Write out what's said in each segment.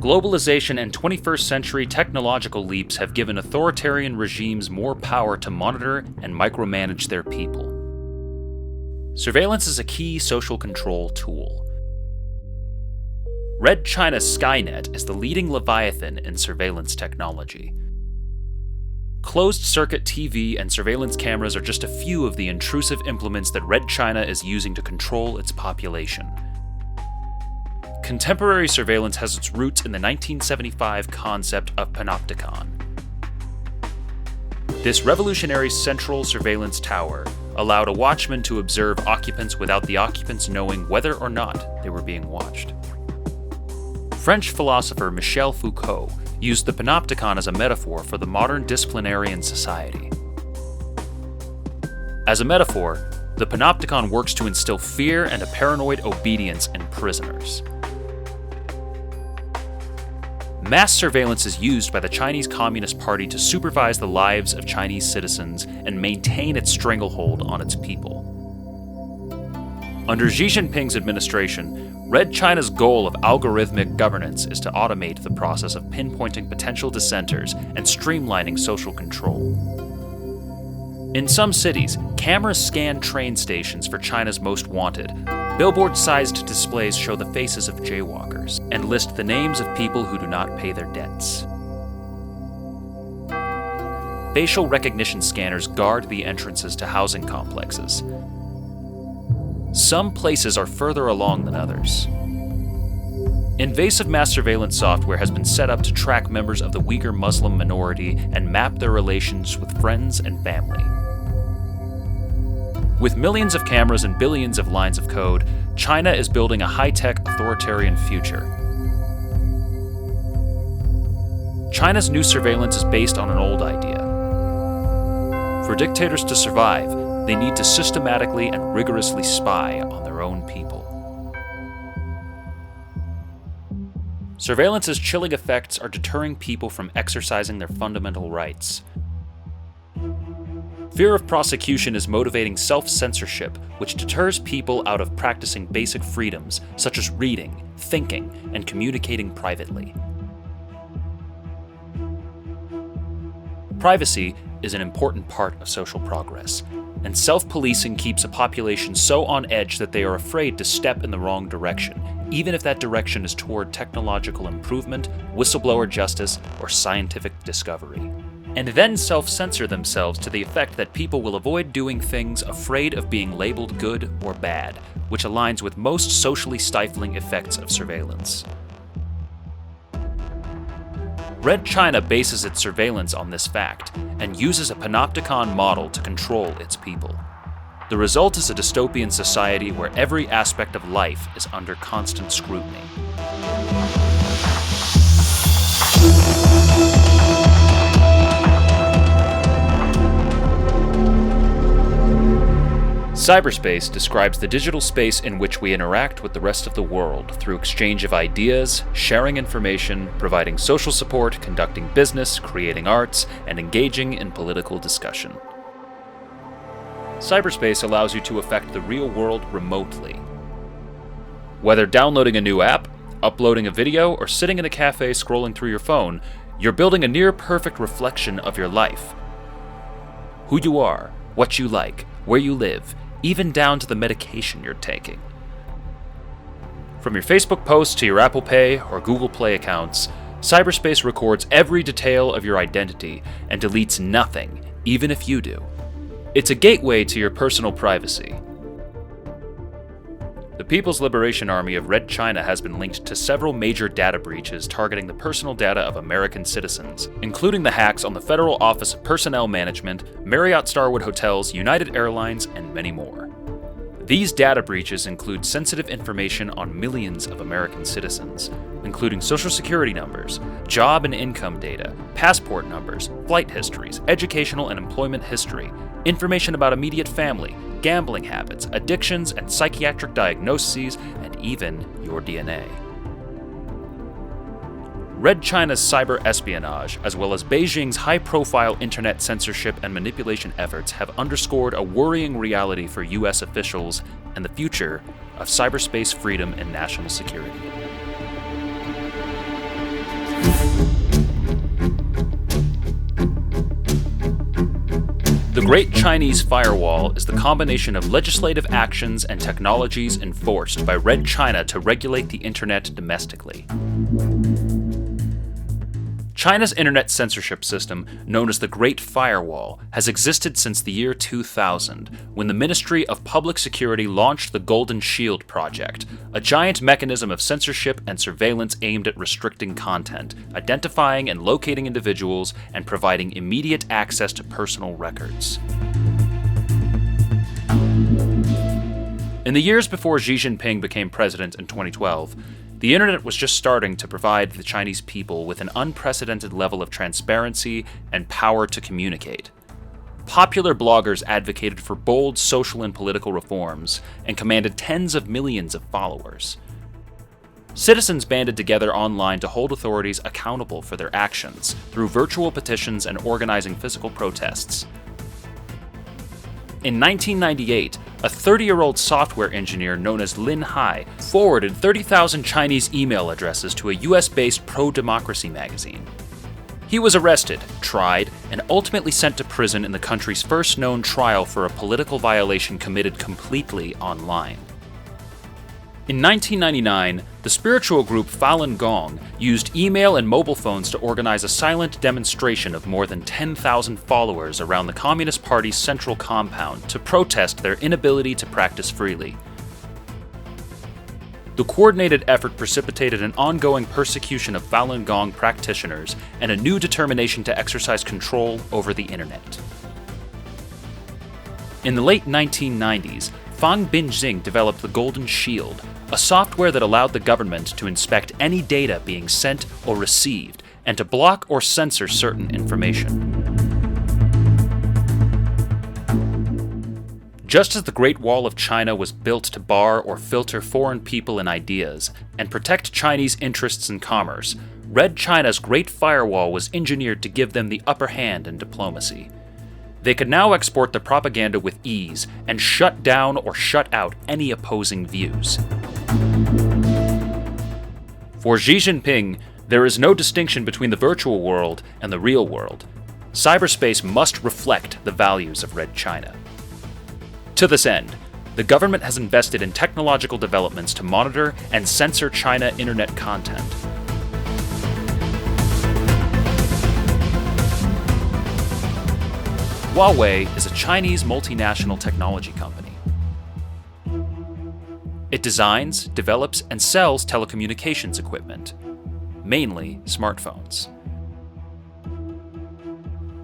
Globalization and 21st century technological leaps have given authoritarian regimes more power to monitor and micromanage their people. Surveillance is a key social control tool. Red China's Skynet is the leading leviathan in surveillance technology. Closed-circuit TV and surveillance cameras are just a few of the intrusive implements that Red China is using to control its population. Contemporary surveillance has its roots in the 1975 concept of panopticon. This revolutionary central surveillance tower allowed a watchman to observe occupants without the occupants knowing whether or not they were being watched. French philosopher Michel Foucault used the panopticon as a metaphor for the modern disciplinarian society. As a metaphor, the panopticon works to instill fear and a paranoid obedience in prisoners. Mass surveillance is used by the Chinese Communist Party to supervise the lives of Chinese citizens and maintain its stranglehold on its people. Under Xi Jinping's administration, Red China's goal of algorithmic governance is to automate the process of pinpointing potential dissenters and streamlining social control. In some cities, cameras scan train stations for China's most wanted. Billboard-sized displays show the faces of jaywalkers and list the names of people who do not pay their debts. Facial recognition scanners guard the entrances to housing complexes. Some places are further along than others. Invasive mass surveillance software has been set up to track members of the Uyghur Muslim minority and map their relations with friends and family. With millions of cameras and billions of lines of code, China is building a high-tech authoritarian future. China's new surveillance is based on an old idea. For dictators to survive, they need to systematically and rigorously spy on their own people. Surveillance's chilling effects are deterring people from exercising their fundamental rights. Fear of prosecution is motivating self-censorship, which deters people out of practicing basic freedoms, such as reading, thinking, and communicating privately. Privacy is an important part of social progress, and self-policing keeps a population so on edge that they are afraid to step in the wrong direction, even if that direction is toward technological improvement, whistleblower justice, or scientific discovery. And then self-censor themselves to the effect that people will avoid doing things afraid of being labeled good or bad, which aligns with most socially stifling effects of surveillance. Red China bases its surveillance on this fact, and uses a panopticon model to control its people. The result is a dystopian society where every aspect of life is under constant scrutiny. Cyberspace describes the digital space in which we interact with the rest of the world through exchange of ideas, sharing information, providing social support, conducting business, creating arts, and engaging in political discussion. Cyberspace allows you to affect the real world remotely. Whether downloading a new app, uploading a video, or sitting in a cafe scrolling through your phone, you're building a near-perfect reflection of your life. Who you are, what you like, where you live, even down to the medication you're taking. From your Facebook posts to your Apple Pay or Google Play accounts, cyberspace records every detail of your identity and deletes nothing, even if you do. It's a gateway to your personal privacy. The People's Liberation Army of Red China has been linked to several major data breaches targeting the personal data of American citizens, including the hacks on the Federal Office of Personnel Management, Marriott Starwood Hotels, United Airlines, and many more. These data breaches include sensitive information on millions of American citizens, including social security numbers, job and income data, passport numbers, flight histories, educational and employment history, information about immediate family, gambling habits, addictions, and psychiatric diagnoses, and even your DNA. Red China's cyber espionage, as well as Beijing's high-profile internet censorship and manipulation efforts, have underscored a worrying reality for U.S. officials and the future of cyberspace freedom and national security. Great Chinese Firewall is the combination of legislative actions and technologies enforced by Red China to regulate the internet domestically. China's internet censorship system, known as the Great Firewall, has existed since the year 2000, when the Ministry of Public Security launched the Golden Shield Project, a giant mechanism of censorship and surveillance aimed at restricting content, identifying and locating individuals, and providing immediate access to personal records. In the years before Xi Jinping became president in 2012, the internet was just starting to provide the Chinese people with an unprecedented level of transparency and power to communicate. Popular bloggers advocated for bold social and political reforms and commanded tens of millions of followers. Citizens banded together online to hold authorities accountable for their actions through virtual petitions and organizing physical protests. In 1998, a 30-year-old software engineer known as Lin Hai forwarded 30,000 Chinese email addresses to a US-based pro-democracy magazine. He was arrested, tried, and ultimately sent to prison in the country's first known trial for a political violation committed completely online. In 1999, the spiritual group Falun Gong used email and mobile phones to organize a silent demonstration of more than 10,000 followers around the Communist Party's central compound to protest their inability to practice freely. The coordinated effort precipitated an ongoing persecution of Falun Gong practitioners and a new determination to exercise control over the internet. In the late 1990s, Fang Binxing developed the Golden Shield, a software that allowed the government to inspect any data being sent or received and to block or censor certain information. Just as the Great Wall of China was built to bar or filter foreign people and ideas and protect Chinese interests in commerce, Red China's Great Firewall was engineered to give them the upper hand in diplomacy. They could now export their propaganda with ease and shut down or shut out any opposing views. For Xi Jinping, there is no distinction between the virtual world and the real world. Cyberspace must reflect the values of Red China. To this end, the government has invested in technological developments to monitor and censor China internet content. Huawei is a Chinese multinational technology company. It designs, develops, and sells telecommunications equipment, mainly smartphones.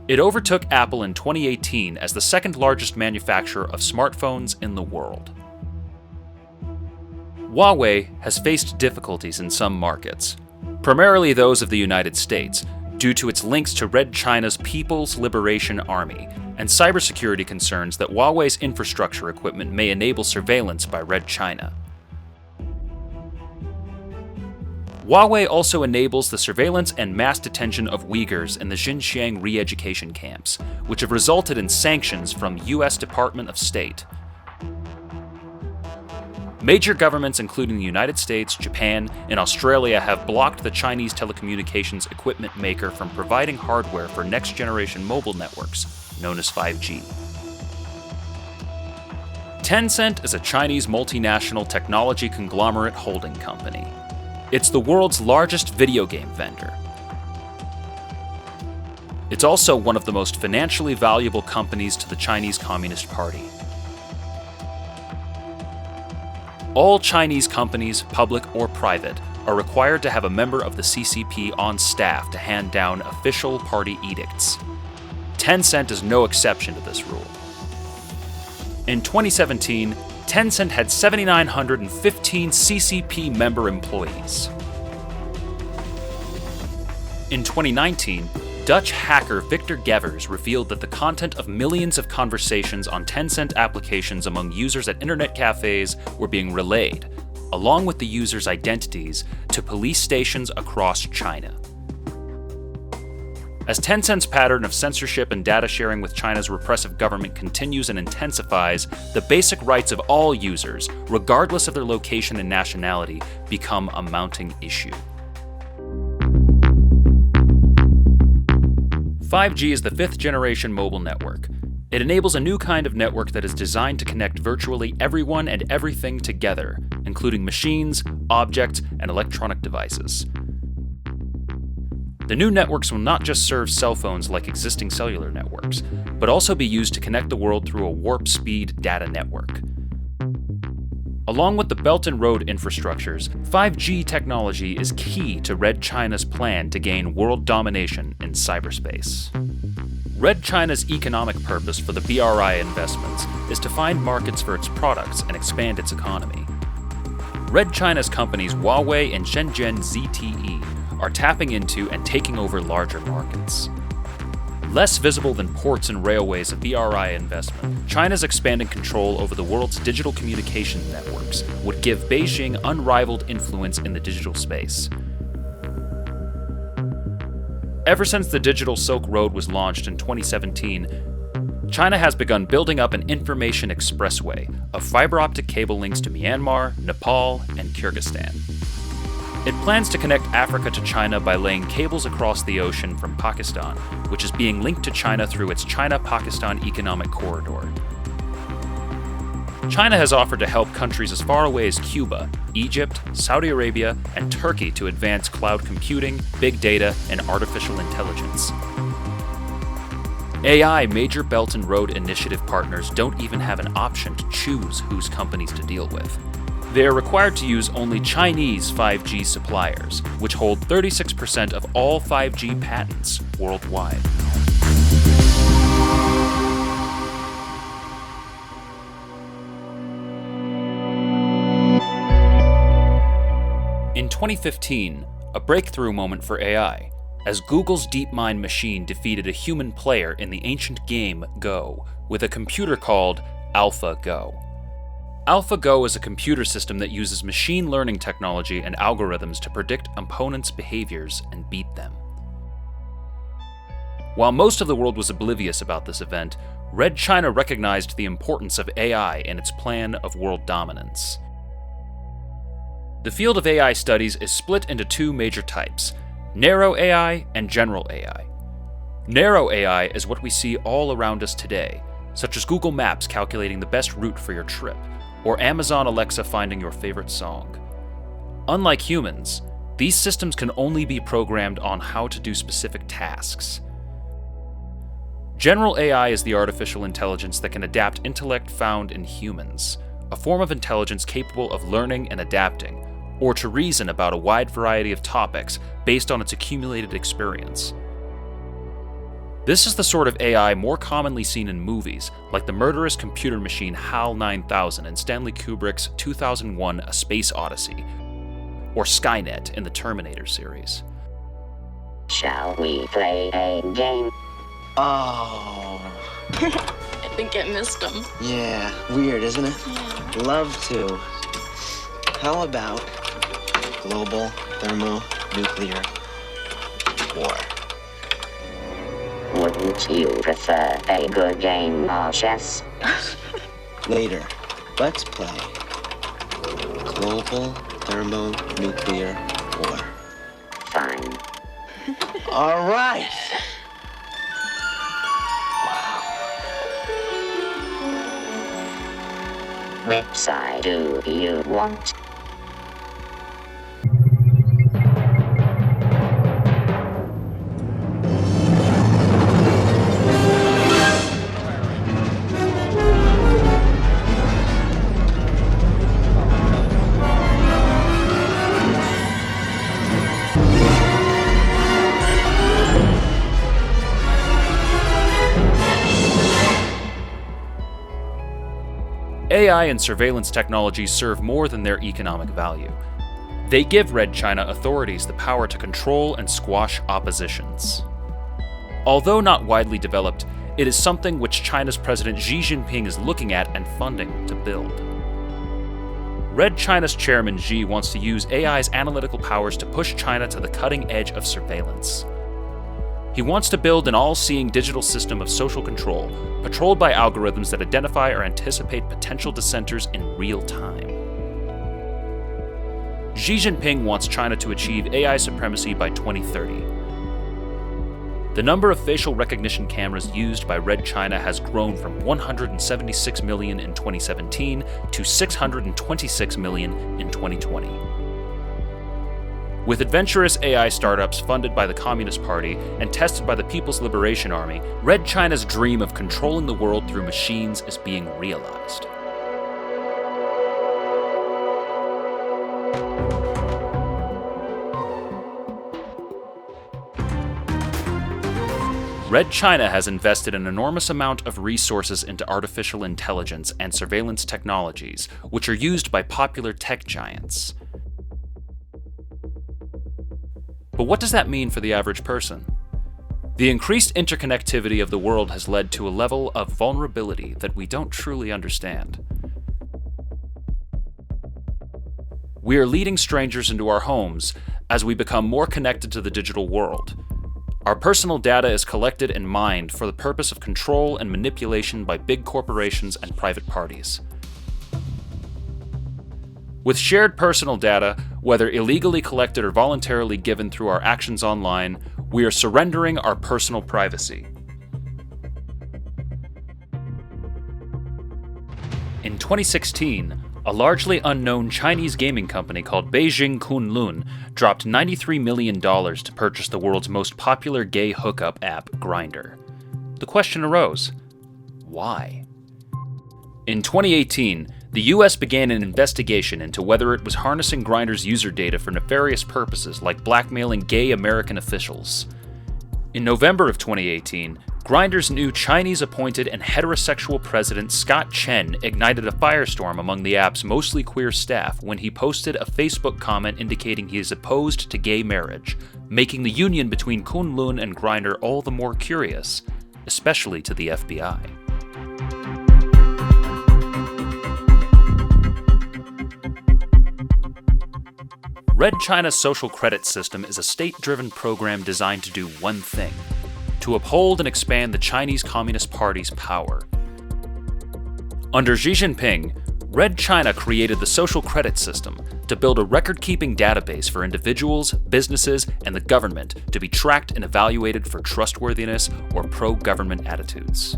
It overtook Apple in 2018 as the second largest manufacturer of smartphones in the world. Huawei has faced difficulties in some markets, primarily those of the United States, due to its links to Red China's People's Liberation Army and cybersecurity concerns that Huawei's infrastructure equipment may enable surveillance by Red China. Huawei also enables the surveillance and mass detention of Uyghurs in the Xinjiang re-education camps, which have resulted in sanctions from the US Department of State. Major governments including the United States, Japan, and Australia have blocked the Chinese telecommunications equipment maker from providing hardware for next-generation mobile networks, known as 5G. Tencent is a Chinese multinational technology conglomerate holding company. It's the world's largest video game vendor. It's also one of the most financially valuable companies to the Chinese Communist Party. All Chinese companies, public or private, are required to have a member of the CCP on staff to hand down official party edicts. Tencent is no exception to this rule. In 2017, Tencent had 7,915 CCP member employees. In 2019, Dutch hacker Victor Gevers revealed that the content of millions of conversations on Tencent applications among users at internet cafes were being relayed, along with the users' identities, to police stations across China. As Tencent's pattern of censorship and data sharing with China's repressive government continues and intensifies, the basic rights of all users, regardless of their location and nationality, become a mounting issue. 5G is the fifth-generation mobile network. It enables a new kind of network that is designed to connect virtually everyone and everything together, including machines, objects, and electronic devices. The new networks will not just serve cell phones like existing cellular networks, but also be used to connect the world through a warp-speed data network. Along with the Belt and Road infrastructures, 5G technology is key to Red China's plan to gain world domination in cyberspace. Red China's economic purpose for the BRI investments is to find markets for its products and expand its economy. Red China's companies Huawei and Shenzhen ZTE are tapping into and taking over larger markets. Less visible than ports and railways of BRI investment, China's expanding control over the world's digital communication networks would give Beijing unrivaled influence in the digital space. Ever since the Digital Silk Road was launched in 2017, China has begun building up an information expressway of fiber optic cable links to Myanmar, Nepal, and Kyrgyzstan. It plans to connect Africa to China by laying cables across the ocean from Pakistan, which is being linked to China through its China-Pakistan Economic Corridor. China has offered to help countries as far away as Cuba, Egypt, Saudi Arabia, and Turkey to advance cloud computing, big data, and artificial intelligence. AI Major Belt and Road Initiative partners don't even have an option to choose whose companies to deal with. They are required to use only Chinese 5G suppliers, which hold 36% of all 5G patents worldwide. In 2015, a breakthrough moment for AI, as Google's DeepMind machine defeated a human player in the ancient game Go with a computer called AlphaGo. AlphaGo is a computer system that uses machine learning technology and algorithms to predict opponents' behaviors and beat them. While most of the world was oblivious about this event, Red China recognized the importance of AI in its plan of world dominance. The field of AI studies is split into two major types: narrow AI and general AI. Narrow AI is what we see all around us today, such as Google Maps calculating the best route for your trip, or Amazon Alexa finding your favorite song. Unlike humans, these systems can only be programmed on how to do specific tasks. General AI is the artificial intelligence that can adapt intellect found in humans, a form of intelligence capable of learning and adapting, or to reason about a wide variety of topics based on its accumulated experience. This is the sort of AI more commonly seen in movies, like the murderous computer machine HAL 9000 in Stanley Kubrick's 2001 A Space Odyssey, or Skynet in the Terminator series. Shall we play a game? Oh. I think I missed him. Yeah, weird, isn't it? Yeah. Love to. How about global thermonuclear war? Wouldn't you prefer a good game of chess? Later, let's play global thermonuclear war. Fine. All right. Which side do you want? AI and surveillance technologies serve more than their economic value. They give Red China authorities the power to control and squash oppositions. Although not widely developed, it is something which China's President Xi Jinping is looking at and funding to build. Red China's chairman Xi wants to use AI's analytical powers to push China to the cutting edge of surveillance. He wants to build an all-seeing digital system of social control, patrolled by algorithms that identify or anticipate potential dissenters in real time. Xi Jinping wants China to achieve AI supremacy by 2030. The number of facial recognition cameras used by Red China has grown from 176 million in 2017 to 626 million in 2020. With adventurous AI startups funded by the Communist Party and tested by the People's Liberation Army, Red China's dream of controlling the world through machines is being realized. Red China has invested an enormous amount of resources into artificial intelligence and surveillance technologies, which are used by popular tech giants. But what does that mean for the average person? The increased interconnectivity of the world has led to a level of vulnerability that we don't truly understand. We are leading strangers into our homes as we become more connected to the digital world. Our personal data is collected and mined for the purpose of control and manipulation by big corporations and private parties. With shared personal data, whether illegally collected or voluntarily given through our actions online, we are surrendering our personal privacy. In 2016, a largely unknown Chinese gaming company called Beijing Kunlun dropped $93 million to purchase the world's most popular gay hookup app, Grindr. The question arose, why? In 2018, the US began an investigation into whether it was harnessing Grindr's user data for nefarious purposes like blackmailing gay American officials. In November of 2018, Grindr's new Chinese-appointed and heterosexual president Scott Chen ignited a firestorm among the app's mostly queer staff when he posted a Facebook comment indicating he is opposed to gay marriage, making the union between Kunlun and Grindr all the more curious, especially to the FBI. Red China's social credit system is a state-driven program designed to do one thing: to uphold and expand the Chinese Communist Party's power. Under Xi Jinping, Red China created the social credit system to build a record-keeping database for individuals, businesses, and the government to be tracked and evaluated for trustworthiness or pro-government attitudes.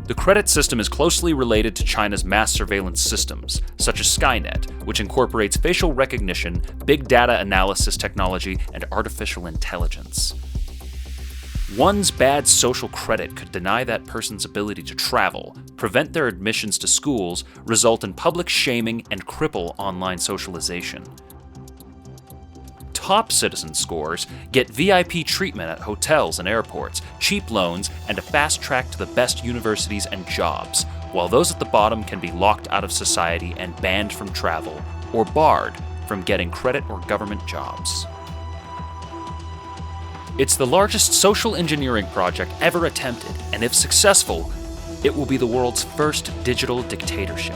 The credit system is closely related to China's mass surveillance systems, such as Skynet, which incorporates facial recognition, big data analysis technology, and artificial intelligence. One's bad social credit could deny that person's ability to travel, prevent their admissions to schools, result in public shaming, and cripple online socialization. Top citizen scores get VIP treatment at hotels and airports, cheap loans, and a fast track to the best universities and jobs, while those at the bottom can be locked out of society and banned from travel, or barred from getting credit or government jobs. It's the largest social engineering project ever attempted, and if successful, it will be the world's first digital dictatorship.